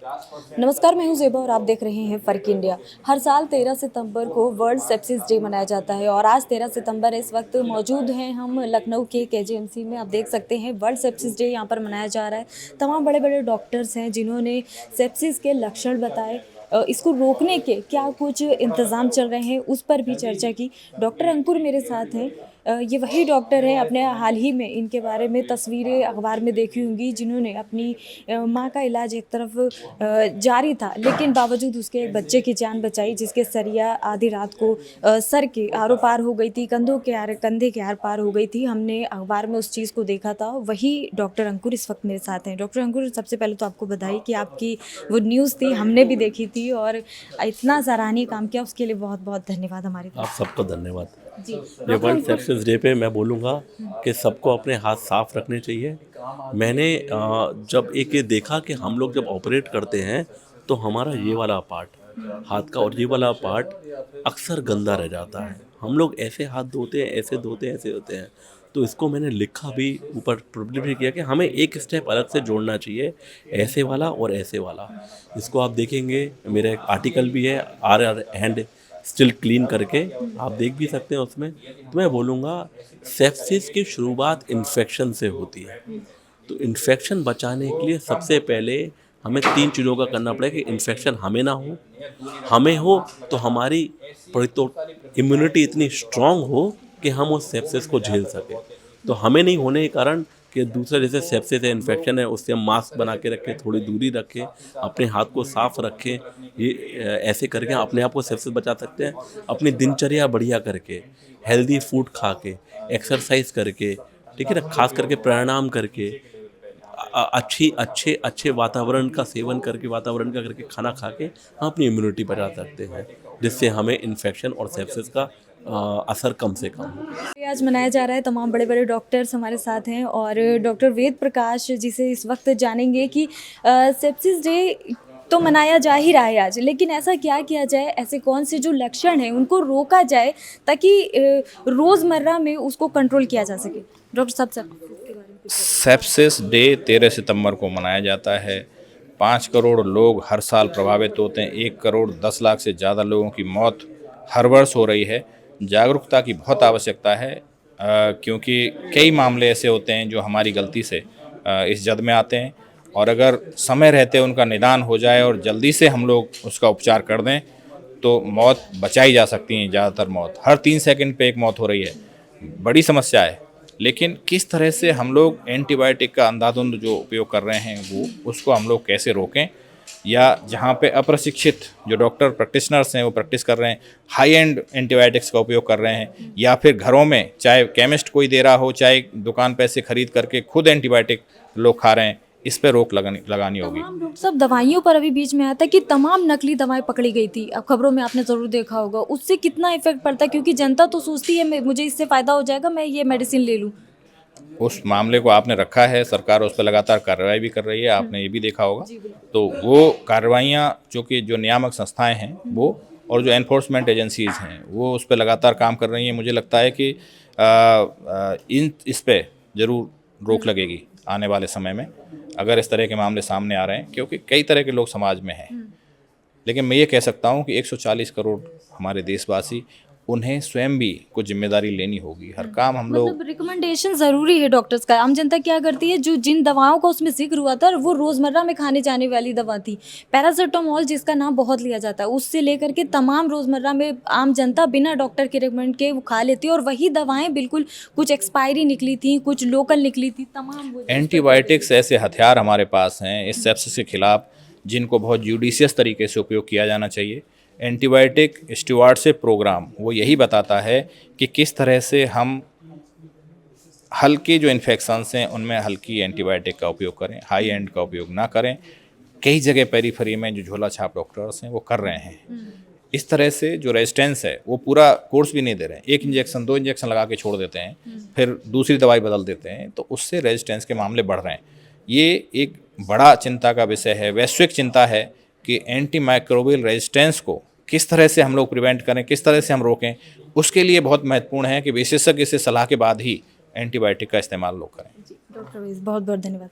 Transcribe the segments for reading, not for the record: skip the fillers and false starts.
नमस्कार, मैं हूं ज़ेबा और आप देख रहे हैं फ़र्क इंडिया। हर साल 13 सितंबर को वर्ल्ड सेप्सिस डे मनाया जाता है और आज 13 सितंबर इस वक्त मौजूद हैं हम लखनऊ के केजीएमसी में। आप देख सकते हैं वर्ल्ड सेप्सिस डे यहाँ पर मनाया जा रहा है। तमाम बड़े-बड़े डॉक्टर्स हैं जिन्होंने सेप्सिस के लक्षण बताए, इसको रोकने के क्या कुछ इंतज़ाम चल रहे हैं उस पर भी चर्चा की। डॉक्टर अंकुर मेरे साथ हैं। ये वही डॉक्टर हैं, अपने हाल ही में इनके बारे में तस्वीरें अखबार में देखी होंगी जिन्होंने अपनी माँ का इलाज एक तरफ जारी था, लेकिन बावजूद उसके एक बच्चे की जान बचाई जिसके सरिया आधी रात को सर के आरों पार हो गई थी, कंधे के आर पार हो गई थी। हमने अखबार में उस चीज़ को देखा था। वही डॉक्टर अंकुर इस वक्त मेरे साथ हैं। डॉक्टर अंकुर, सबसे पहले तो आपको बधाई कि आपकी वो न्यूज़ थी, हमने भी देखी थी और इतना सराहनीय काम किया, उसके लिए बहुत बहुत धन्यवाद हमारी तरफ आप सबको धन्यवाद। जी। ये वर्ल्ड सेप्सिस डे पे मैं बोलूँगा कि सबको अपने हाथ साफ रखने चाहिए। मैंने जब एक ये देखा कि हम लोग जब ऑपरेट करते हैं तो हमारा ये वाला पार्ट हाथ का और ये वाला पार्ट अक्सर गंदा रह जाता है। हम लोग ऐसे हाथ धोते हैं, ऐसे धोते हैं, ऐसे होते हैं। तो इसको मैंने लिखा भी, ऊपर पब्लिश भी किया कि हमें एक स्टेप अलग से जोड़ना चाहिए, ऐसे वाला और ऐसे वाला। इसको आप देखेंगे, मेरा एक आर्टिकल भी है आर हैंड स्टिल क्लीन करके, आप देख भी सकते हैं उसमें। तो मैं बोलूँगा सेप्सिस की शुरुआत इन्फेक्शन से होती है। तो इन्फेक्शन बचाने के लिए सबसे पहले हमें 3 चीज़ों का करना पड़ेगा कि इन्फेक्शन हमें ना हो, हमें हो तो हमारी तो इम्यूनिटी इतनी स्ट्रांग हो कि हम उस सेप्सिस को झेल सकें। तो हमें नहीं होने के कारण कि दूसरे जैसे सेप्सिस है, इन्फेक्शन है, उससे हम मास्क बना के रखें, थोड़ी दूरी रखें, अपने हाथ को साफ रखें। ये ऐसे करके अपने आप को सेप्सिस बचा सकते हैं। अपनी दिनचर्या बढ़िया करके, हेल्दी फूड खा के, एक्सरसाइज करके, ठीक है ना, खास करके प्राणायाम करके, अच्छे वातावरण का सेवन करके, वातावरण का करके खाना खा के हम अपनी इम्यूनिटी बढ़ा सकते हैं, जिससे हमें इन्फेक्शन और सेप्सिस का असर कम से कम हो। ये आज मनाया जा रहा है। तमाम बड़े-बड़े डॉक्टर्स हमारे साथ हैं और डॉक्टर वेद प्रकाश जिसे इस वक्त जानेंगे कि सेप्सिस डे तो मनाया जा ही रहा है आज, लेकिन ऐसा क्या किया जाए, ऐसे कौन से जो लक्षण हैं उनको रोका जाए ताकि रोज़मर्रा में उसको कंट्रोल किया जा सके। डॉक्टर साहब इसके बारे में कुछ सेप्सिस डे 13 सितंबर को मनाया जाता है। 5 करोड़ लोग हर साल प्रभावित होते हैं। 1 करोड़ 10 लाख से ज़्यादा लोगों की मौत हर वर्ष हो रही है। जागरूकता की बहुत आवश्यकता है, क्योंकि कई मामले ऐसे होते हैं जो हमारी गलती से इस जद में आते हैं, और अगर समय रहते उनका निदान हो जाए और जल्दी से हम लोग उसका उपचार कर दें तो मौत बचाई जा सकती है। ज़्यादातर मौत हर 3 सेकंड पे एक मौत हो रही है, बड़ी समस्या है। लेकिन किस तरह से हम लोग एंटीबायोटिक का अंधाधुंध जो उपयोग कर रहे हैं वो उसको हम लोग कैसे रोकें, या जहाँ पे अप्रशिक्षित जो डॉक्टर प्रैक्टिशनर्स हैं वो प्रैक्टिस कर रहे हैं, हाई एंड एंटीबायोटिक्स का उपयोग कर रहे हैं, या फिर घरों में चाहे केमिस्ट कोई दे रहा हो, चाहे दुकान पे से खरीद करके खुद एंटीबायोटिक लोग खा रहे हैं, इस पर रोक लगानी होगी। तमाम डॉक्टर साहब दवाइयों पर अभी बीच में आया था कि तमाम नकली दवाएं पकड़ी गई थी। अब खबरों में आपने ज़रूर देखा होगा, उससे कितना इफेक्ट पड़ता है, क्योंकि जनता तो सोचती है मुझे इससे फ़ायदा हो जाएगा, मैं ये मेडिसिन ले लूँ। उस मामले को आपने रखा है, सरकार उस पर लगातार कार्रवाई भी कर रही है, आपने ये भी देखा होगा। तो वो कार्रवाइयाँ जो नियामक संस्थाएं हैं वो, और जो एनफोर्समेंट एजेंसीज़ हैं वो उस पर लगातार काम कर रही हैं। मुझे लगता है कि इस पे ज़रूर रोक लगेगी आने वाले समय में, अगर इस तरह के मामले सामने आ रहे हैं, क्योंकि कई तरह के लोग समाज में हैं। लेकिन मैं ये कह सकता हूँ कि 140 करोड़ हमारे देशवासी, उन्हें स्वयं भी कुछ जिम्मेदारी लेनी होगी। हर काम हम लोग, मतलब रिकमेंडेशन ज़रूरी है डॉक्टर्स का। आम जनता क्या करती है, जो जिन दवाओं का उसमें ज़िक्र हुआ था वो रोज़मर्रा में खाने जाने वाली दवा थी। पैरासिटामोल जिसका नाम बहुत लिया जाता है, उससे लेकर के तमाम रोज़मर्रा में आम जनता बिना डॉक्टर के रिकमेंड के वो खा लेती है, और वही दवाएं बिल्कुल कुछ एक्सपायरी निकली थी, कुछ लोकल निकली थी, तमाम वो एंटीबायोटिक्स ऐसे हथियार हमारे पास हैं इस सेप्सिस के खिलाफ, जिनको बहुत जुडिशियस तरीके से उपयोग किया जाना चाहिए। एंटीबायोटिक स्टुअर्डशिप प्रोग्राम वो यही बताता है कि किस तरह से हम हल्के जो इन्फेक्शंस हैं उनमें हल्की एंटीबायोटिक का उपयोग करें, हाई एंड का उपयोग ना करें। कई जगह पेरीफेरी में जो झोला छाप डॉक्टर्स हैं वो कर रहे हैं। इस तरह से जो रेजिस्टेंस है वो पूरा कोर्स भी नहीं दे रहे हैं, 1 इंजेक्शन 2 इंजेक्शन लगा के छोड़ देते हैं, फिर दूसरी दवाई बदल देते हैं, तो उससे रेजिस्टेंस के मामले बढ़ रहे हैं। ये एक बड़ा चिंता का विषय है, वैश्विक चिंता है कि एंटी माइक्रोबियल रेजिस्टेंस को किस तरह से हम लोग प्रिवेंट करें, किस तरह से हम रोकें। उसके लिए बहुत महत्वपूर्ण है कि विशेषज्ञ से सलाह के बाद ही एंटीबायोटिक का इस्तेमाल लोग करें। डॉक्टर वेद, बहुत बहुत धन्यवाद।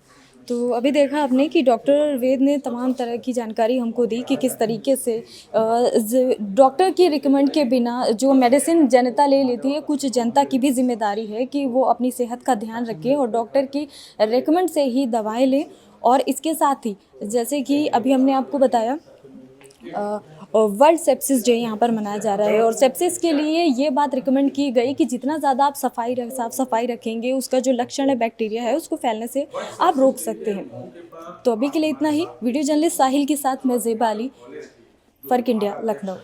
तो अभी देखा आपने कि डॉक्टर वेद ने तमाम तरह की जानकारी हमको दी कि किस तरीके से डॉक्टर की रिकमेंड के बिना जो मेडिसिन जनता ले लेती है, कुछ जनता की भी जिम्मेदारी है कि वो अपनी सेहत का ध्यान रखें और डॉक्टर की रिकमेंड से ही दवाएं लें। और इसके साथ ही जैसे कि अभी हमने आपको बताया वर्ल्ड सेप्सिस डे यहाँ पर मनाया जा रहा है और सेप्सिस के लिए ये बात रिकमेंड की गई कि जितना ज़्यादा आप साफ़ सफाई रखेंगे, उसका जो लक्षण है बैक्टीरिया है उसको फैलने से आप रोक सकते हैं। तो अभी के लिए इतना ही। वीडियो जर्नलिस्ट साहिल के साथ मैं ज़ेबा अली, फर्क इंडिया, लखनऊ।